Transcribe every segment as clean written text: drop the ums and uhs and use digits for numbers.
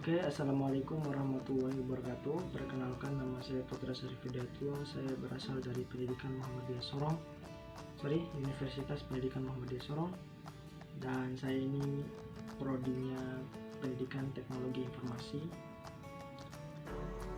Oke, assalamualaikum warahmatullahi wabarakatuh. Perkenalkan, nama saya Putra Syarifudiyatullah. Saya berasal dari Pendidikan Muhammadiyah Sorong, Universitas Pendidikan Muhammadiyah Sorong, dan saya ini prodinya Pendidikan Teknologi Informasi.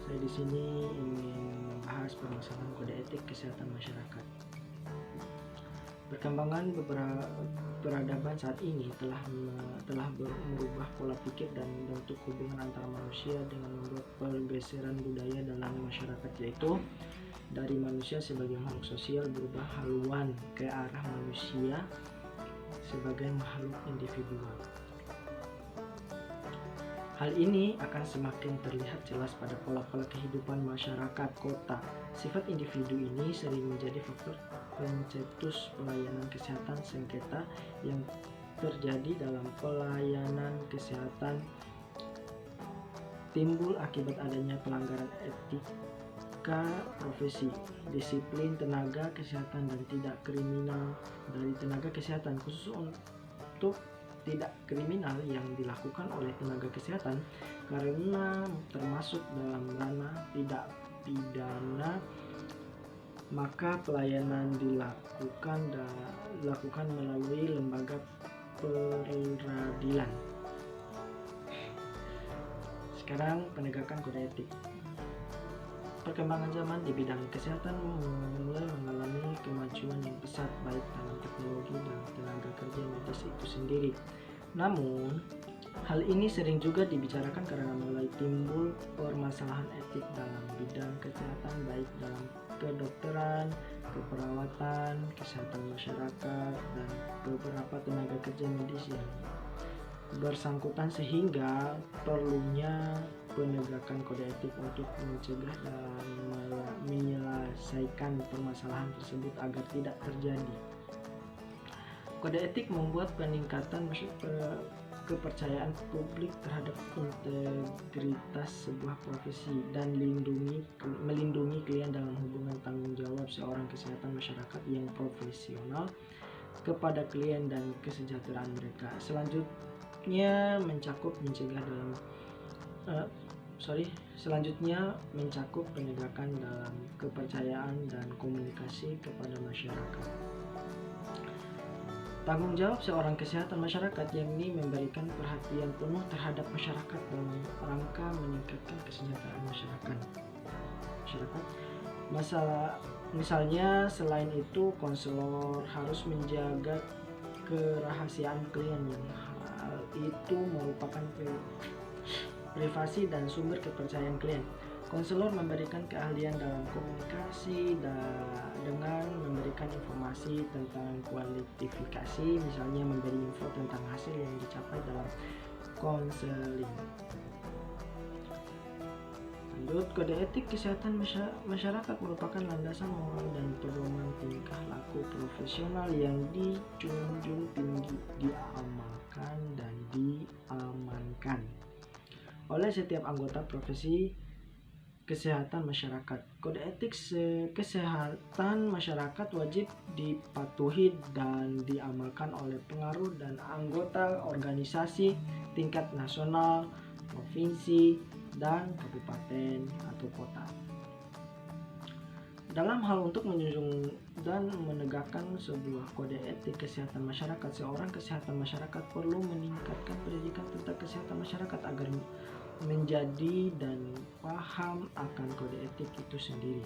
Saya di sini ingin membahas permasalahan kode etik kesehatan masyarakat. Perkembangan peradaban saat ini telah merubah pola pikir dan bentuk hubungan antara manusia dengan membuat pergeseran budaya dalam masyarakat, yaitu dari manusia sebagai makhluk sosial berubah haluan ke arah manusia sebagai makhluk individual. Hal ini akan semakin terlihat jelas pada pola-pola kehidupan masyarakat kota. Sifat individu ini sering menjadi faktor pencetus pelayanan kesehatan sengketa yang terjadi dalam pelayanan kesehatan timbul akibat adanya pelanggaran etika profesi, disiplin tenaga kesehatan dan tidak kriminal dari tenaga kesehatan, khusus untuk tidak kriminal yang dilakukan oleh tenaga kesehatan karena termasuk dalam ranah tidak pidana, maka pelayanan dilakukan melalui lembaga peradilan. Sekarang penegakan kode etik. Perkembangan zaman di bidang kesehatan mulai mengalami kemajuan yang pesat baik dalam teknologi dan tenaga kerja medis itu sendiri. Namun, hal ini sering juga dibicarakan karena mulai timbul permasalahan etik dalam bidang kesehatan baik dalam kedokteran, keperawatan, kesehatan masyarakat, dan beberapa tenaga kerja medis yang bersangkutan, sehingga perlunya penegakan kode etik untuk mencegah dan menyelesaikan permasalahan tersebut agar tidak terjadi. Kode etik membuat peningkatan kepercayaan publik terhadap integritas sebuah profesi dan melindungi klien dalam hubungan tanggung jawab seorang kesehatan masyarakat yang profesional kepada klien dan kesejahteraan mereka. Selanjutnya mencakup penegakan dalam kepercayaan dan komunikasi kepada masyarakat. Tanggung jawab seorang kesehatan masyarakat yakni memberikan perhatian penuh terhadap masyarakat dalam rangka meningkatkan kesejahteraan masyarakat. Misalnya, selain itu konselor harus menjaga kerahasiaan klien yang hal itu merupakan privasi dan sumber kepercayaan klien. Konselor memberikan keahlian dalam komunikasi dengan memberikan informasi tentang kualifikasi, misalnya memberi info tentang hasil yang dicapai dalam konseling. Lanjut, kode etik kesehatan masyarakat merupakan landasan moral dan pedoman tingkah laku profesional yang dijunjung tinggi, diamalkan dan diamankan oleh setiap anggota profesi kesehatan masyarakat. Kode etik kesehatan masyarakat wajib dipatuhi dan diamalkan oleh pengaruh dan anggota organisasi tingkat nasional, provinsi, dan kabupaten atau kota. Dalam hal untuk menjunjung dan menegakkan sebuah kode etik kesehatan masyarakat, seorang kesehatan masyarakat perlu meningkatkan pendidikan tentang kesehatan masyarakat agar menjadi dan paham akan kode etik itu sendiri.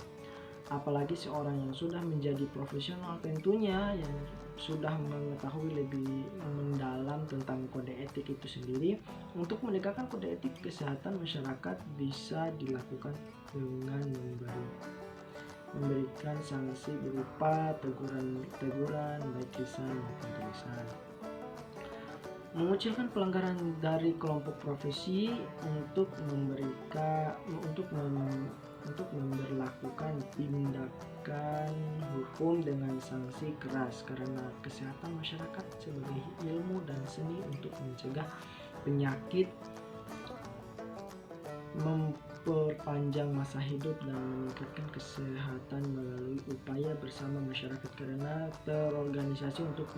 Apalagi seorang yang sudah menjadi profesional tentunya yang sudah mengetahui lebih mendalam tentang kode etik itu sendiri. Untuk menegakkan kode etik kesehatan masyarakat bisa dilakukan dengan memberikan sanksi berupa teguran baik lisan maupun tulisan. Mengucilkan pelanggaran dari kelompok profesi untuk memberlakukan tindakan hukum dengan sanksi keras karena kesehatan masyarakat sebagai ilmu dan seni untuk mencegah penyakit, memperpanjang masa hidup dan meningkatkan kesehatan melalui upaya bersama masyarakat karena terorganisasi untuk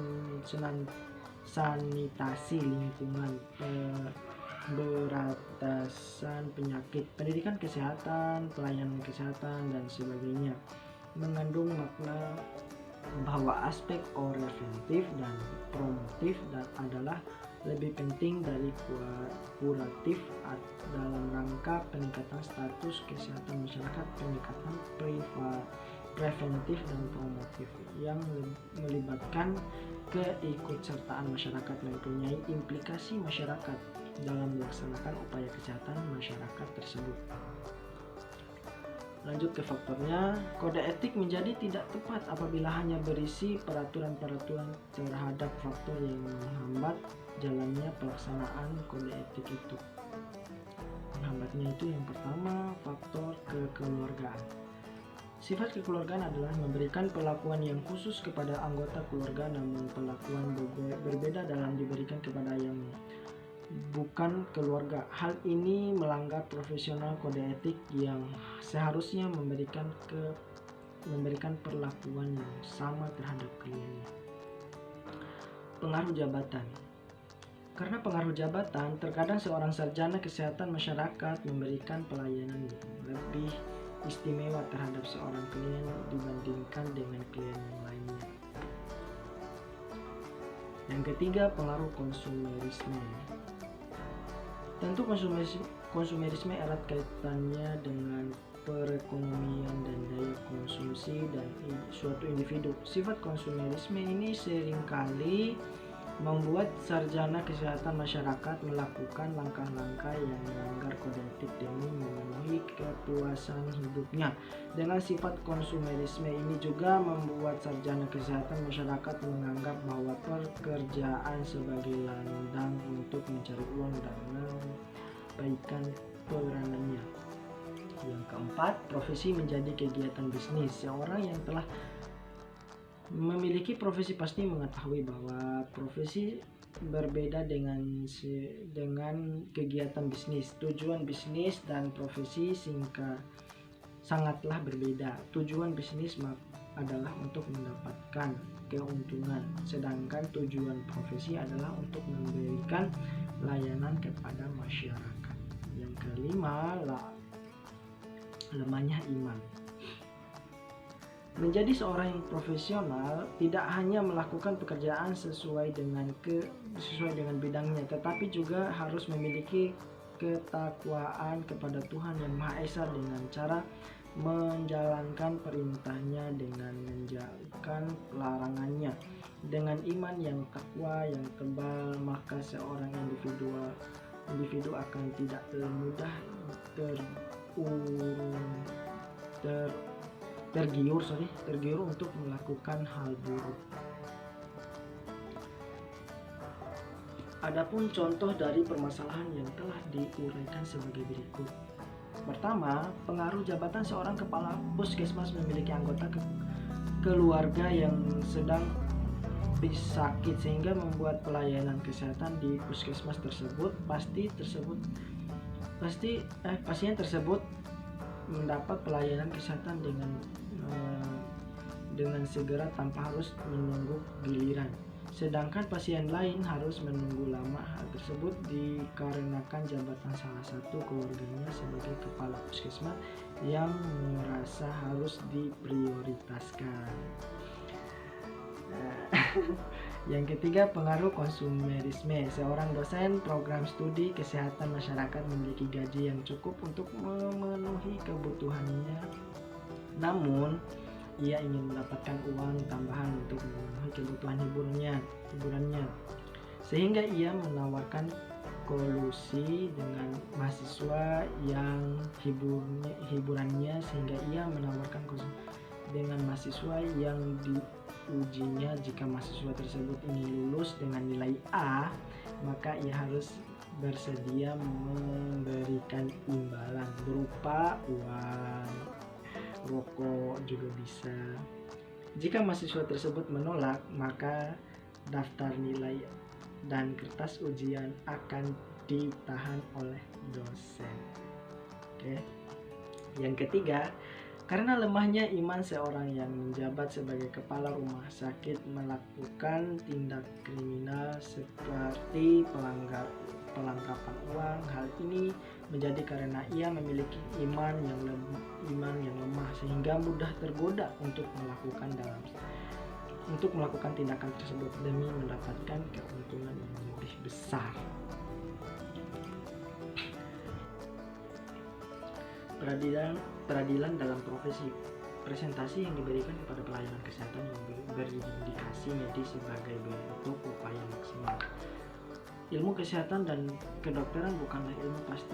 sanitasi lingkungan, beratasan penyakit, pendidikan kesehatan, pelayanan kesehatan, dan sebagainya, mengandung makna bahwa aspek preventif dan promotif adalah lebih penting dari kuratif dalam rangka peningkatan status kesehatan masyarakat. Pendekatan preventif dan promotif yang melibatkan keikutsertaan masyarakat mempunyai implikasi masyarakat dalam melaksanakan upaya kesehatan masyarakat tersebut. Lanjut ke faktornya, kode etik menjadi tidak tepat apabila hanya berisi peraturan-peraturan terhadap faktor yang menghambat jalannya pelaksanaan kode etik itu. Penghambatnya itu yang pertama, faktor kekeluargaan. Sifat kekeluargaan adalah memberikan perlakuan yang khusus kepada anggota keluarga, namun perlakuan berbeda dalam diberikan kepada yang bukan keluarga. Hal ini melanggar profesional kode etik yang seharusnya memberikan perlakuan yang sama terhadap kliennya. Pengaruh jabatan. Karena pengaruh jabatan, terkadang seorang sarjana kesehatan masyarakat memberikan pelayanan yang lebih istimewa terhadap seorang klien dibandingkan dengan klien yang lainnya. Yang ketiga, pengaruh konsumerisme. Tentu konsumerisme erat kaitannya dengan perekonomian dan daya konsumsi dan suatu individu. Sifat konsumerisme ini seringkali membuat sarjana kesehatan masyarakat melakukan langkah-langkah yang melanggar kode etik demi memenuhi kepuasan hidupnya. Dengan sifat konsumerisme ini juga membuat sarjana kesehatan masyarakat menganggap bahwa pekerjaan sebagai ladang untuk mencari uang dan mengabaikan peranannya. Yang keempat, profesi menjadi kegiatan bisnis. Seorang yang telah memiliki profesi pasti mengetahui bahwa profesi berbeda dengan kegiatan bisnis. Tujuan bisnis dan profesi sangatlah berbeda. Tujuan bisnis adalah untuk mendapatkan keuntungan, sedangkan tujuan profesi adalah untuk memberikan layanan kepada masyarakat. Yang kelima, lemahnya iman. Menjadi seorang yang profesional tidak hanya melakukan pekerjaan sesuai dengan bidangnya, tetapi juga harus memiliki ketakwaan kepada Tuhan Yang Maha Esa dengan cara menjalankan perintahnya dengan menjauhkan larangannya. Dengan iman yang takwa yang tebal, maka seorang individu akan tidak mudah tergiur untuk melakukan hal buruk. Adapun contoh dari permasalahan yang telah diuraikan sebagai berikut. Pertama, pengaruh jabatan seorang kepala puskesmas memiliki anggota keluarga yang sedang sakit sehingga membuat pelayanan kesehatan di puskesmas tersebut pasien tersebut mendapat pelayanan kesehatan dengan segera tanpa harus menunggu giliran. Sedangkan pasien lain harus menunggu lama. Hal tersebut dikarenakan jabatan salah satu keluarganya sebagai kepala puskesmas yang merasa harus diprioritaskan. Yang ketiga, pengaruh konsumerisme. Seorang dosen program studi kesehatan masyarakat memiliki gaji yang cukup untuk memenuhi kebutuhannya. Namun, ia ingin mendapatkan uang tambahan untuk memenuhi kebutuhan hiburannya. Sehingga ia menawarkan kolusi dengan mahasiswa yang hiburannya sehingga ia menawarkan dengan mahasiswa yang diujinya. Jika mahasiswa tersebut ini lulus dengan nilai A, maka ia harus bersedia memberikan imbalan berupa uang, rokok juga bisa. Jika mahasiswa tersebut menolak, maka daftar nilai dan kertas ujian akan ditahan oleh dosen. Oke. Yang ketiga, karena lemahnya iman seorang yang menjabat sebagai kepala rumah sakit melakukan tindak kriminal seperti pelanggapan uang. Hal ini menjadi karena ia memiliki iman yang lemah sehingga mudah tergoda untuk melakukan tindakan tersebut demi mendapatkan keuntungan yang lebih besar. Peradilan dalam profesi. Presentasi yang diberikan kepada pelayanan kesehatan yang berindikasi medis sebagai bentuk upaya maksimal. Ilmu kesehatan dan kedokteran bukanlah ilmu pasti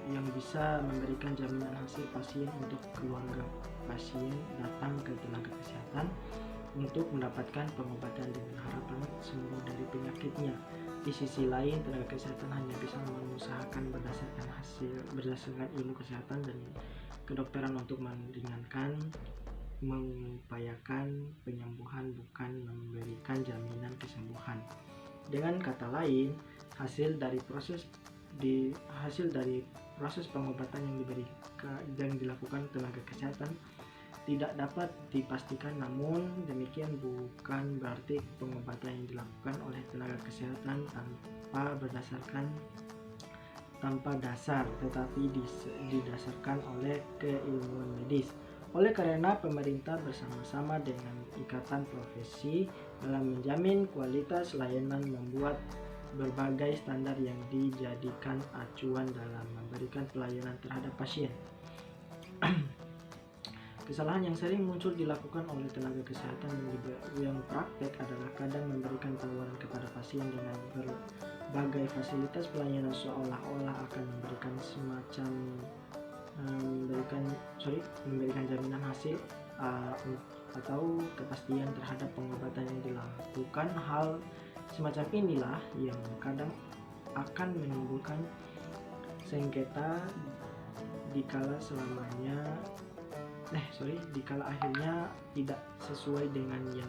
yang bisa memberikan jaminan hasil pasien untuk keluarga pasien datang ke tenaga kesehatan untuk mendapatkan pengobatan dengan harapan sembuh dari penyakitnya. Di sisi lain, tenaga kesehatan hanya bisa mengusahakan berdasarkan ilmu kesehatan dan kedokteran untuk meringankan, mengupayakan penyembuhan, bukan memberikan jaminan kesembuhan. Dengan kata lain, hasil dari proses pengobatan yang dilakukan tenaga kesehatan tidak dapat dipastikan, namun demikian bukan berarti pengobatan yang dilakukan oleh tenaga kesehatan tanpa dasar, tetapi didasarkan oleh keilmuan medis. Oleh karena pemerintah bersama-sama dengan ikatan profesi dalam menjamin kualitas layanan membuat berbagai standar yang dijadikan acuan dalam memberikan pelayanan terhadap pasien. Kesalahan yang sering muncul dilakukan oleh tenaga kesehatan yang praktek adalah kadang memberikan tawaran kepada pasien dengan berbagai fasilitas pelayanan seolah-olah akan memberikan memberikan jaminan hasil atau kepastian terhadap pengobatan yang dilakukan. Hal semacam inilah yang kadang akan menimbulkan sengketa dikala akhirnya tidak sesuai dengan yang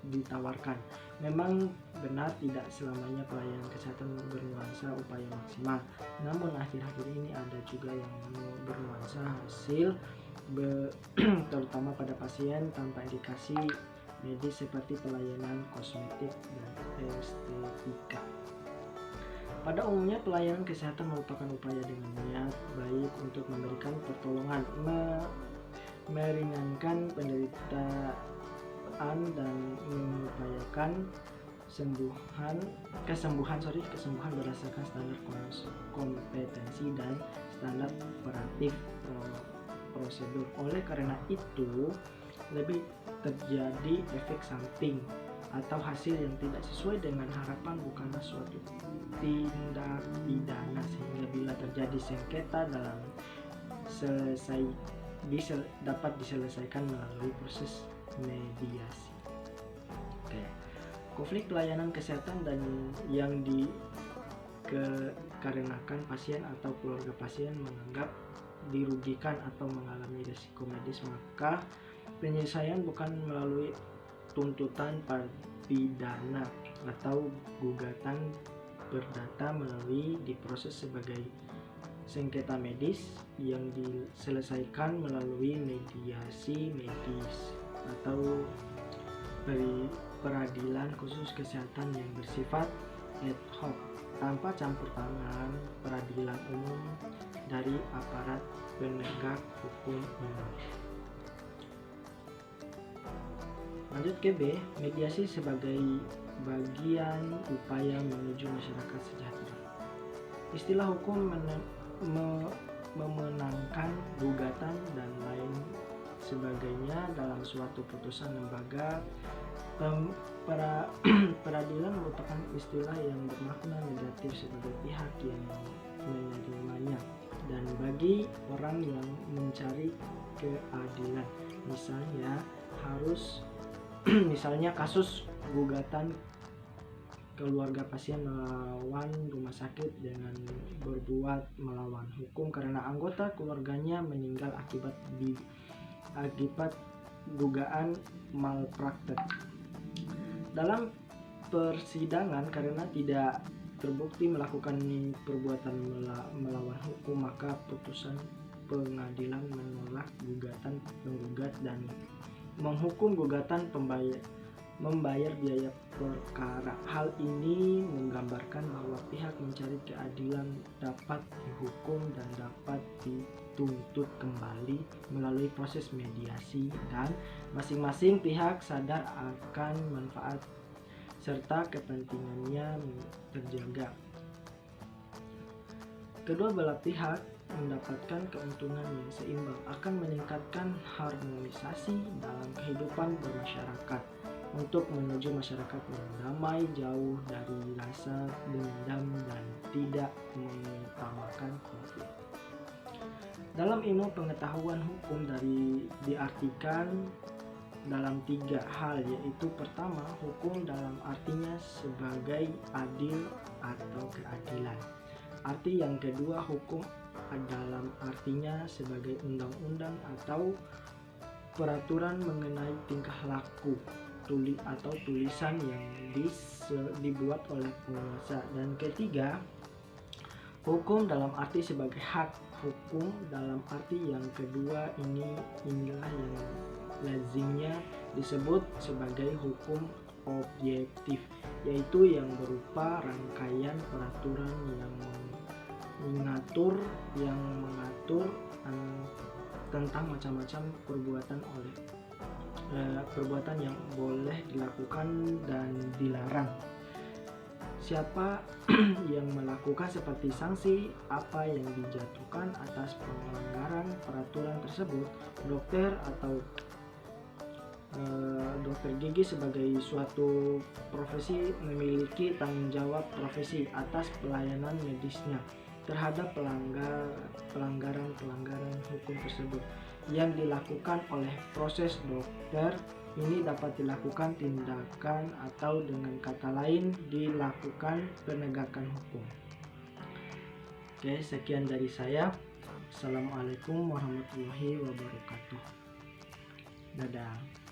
ditawarkan. Memang benar tidak selamanya pelayanan kesehatan bernuansa upaya maksimal, namun akhir-akhir ini ada juga yang bernuansa hasil terutama pada pasien tanpa indikasi medis seperti pelayanan kosmetik dan estetika. Pada umumnya pelayanan kesehatan merupakan upaya dengan niat baik untuk memberikan pertolongan, meringankan penderitaan dan mengupayakan kesembuhan berdasarkan standar kompetensi dan standar operatif prosedur. Oleh karena itu, lebih terjadi efek samping atau hasil yang tidak sesuai dengan harapan bukanlah suatu tindak pidana, sehingga bila terjadi sengketa dapat diselesaikan melalui proses mediasi. Konflik pelayanan kesehatan dan yang dikarenakan pasien atau keluarga pasien menganggap dirugikan atau mengalami risiko medis, maka penyelesaian bukan melalui tuntutan pidana atau gugatan perdata melalui diproses sebagai sengketa medis yang diselesaikan melalui mediasi medis atau peradilan khusus kesehatan yang bersifat ad hoc tanpa campur tangan peradilan umum dari aparat penegak hukum umum. Lanjut ke B, mediasi sebagai bagian upaya menuju masyarakat sejahtera. Istilah hukum memenangkan gugatan dan lain sebagainya dalam suatu putusan lembaga peradilan merupakan istilah yang bermakna negatif sebagai pihak yang menerimanya dan bagi orang yang mencari keadilan. Misalnya kasus gugatan keluarga pasien melawan rumah sakit dengan berbuat melawan hukum karena anggota keluarganya meninggal akibat dugaan malpraktek. Dalam persidangan karena tidak terbukti melakukan perbuatan melawan hukum, maka putusan pengadilan menolak gugatan penggugat dan menghukum gugatan membayar biaya perkara. Hal ini menggambarkan bahwa pihak mencari keadilan dapat dihukum dan dapat dituntut kembali melalui proses mediasi, dan masing-masing pihak sadar akan manfaat serta kepentingannya terjaga. Kedua belah pihak mendapatkan keuntungan yang seimbang, akan meningkatkan harmonisasi dalam kehidupan bermasyarakat untuk menuju masyarakat yang damai, jauh dari rasa dendam dan tidak mengutamakan konflik. Dalam ilmu pengetahuan hukum diartikan dalam 3 hal, yaitu pertama, hukum dalam artinya sebagai adil atau keadilan. Arti yang kedua, hukum dalam artinya sebagai undang-undang atau peraturan mengenai tingkah laku atau tulisan yang dibuat oleh penguasa. Dan ketiga, hukum dalam arti sebagai hak. Hukum dalam arti yang kedua inilah yang lazimnya disebut sebagai hukum objektif, yaitu yang berupa rangkaian peraturan yang mengatur tentang macam-macam perbuatan yang boleh dilakukan dan dilarang, siapa yang melakukan, seperti sanksi apa yang dijatuhkan atas pelanggaran peraturan tersebut. Dokter gigi sebagai suatu profesi memiliki tanggung jawab profesi atas pelayanan medisnya terhadap pelanggaran hukum tersebut yang dilakukan oleh proses dokter. Ini dapat dilakukan tindakan atau dengan kata lain dilakukan penegakan hukum. Oke, sekian dari saya. Assalamualaikum warahmatullahi wabarakatuh. Dadah.